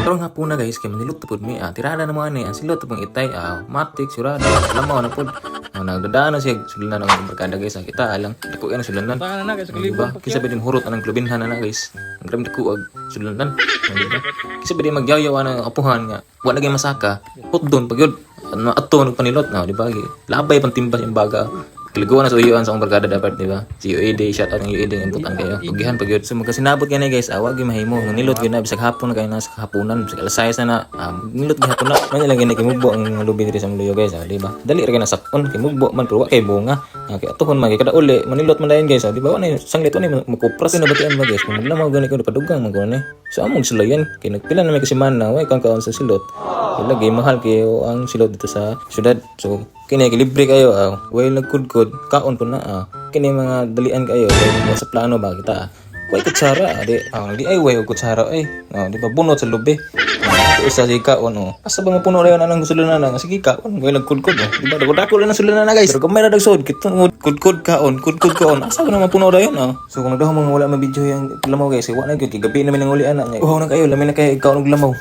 Karong hapon na guys, kay manilot po mi. Tirada na mga ni, ang silot pang itay, matik, surada, lamaw na po. Nagdadaan na siya, sulanan ng barkada guys. Kita alang, dako yan ang sulanan. Baka na guys, Diba? Kisa ba din hurot anang klubinhan na guys. Ang grabe dako ag sulanan. Diba? Kisa ba din magyayaw ng apuhan nga. Wala gay masaka. Hot doon pag yun. Ato nagpanilot na, diba? Labay pang timbas yung baga. Kiliguan na sa uyuan sa akong barkada dapat, di ba? Si UAD, shout out ng UAD, imputan kayo. Pagihan pag yun. So magkasinabot ka na guys, awag yung mahimo. Nilot yun na, bisag hapon na kayo nasa kahaponan. Bisag alasayas na nilot yung hapon na. May nilang kinimugbo ang lubi dito sa Muluyo guys, di ba? Dali rin na sakon, kimugbo man, pero kay bunga. Kaya atuhon man, kada uli, manilot man dayon guys, di ba? Ano yung sanglit, ano yung makupras yung nabatian mo guys. Kung maglamaw gani ko, padugang man ko na So among sila yan. Kaya nagpila na may kasimana, way kang kaon sa silot. Lagi mahal kayo ang silot dito sa syudad. So kini libre kayo, way nagkudkod, kaon po na. Kini mga dalian kayo, way sa plano ba kita. Way kutsara, di ay way kutsara ay. Di ba bunot sa lubi. Isa si kaon asa ba mapuno rayon anang sulunan na sige kaon way nagkudkod di ba dako lang ang sulunan na guys pero kung may nadagsod kita kudkod kaon asa ba na mapuno rayon so kung nagdaw mga wala mabidyo yung lamaw guys wala na gyud gabi namin ang uli ana nya uhaw na kayo lamin na kayo ikaw og lamaw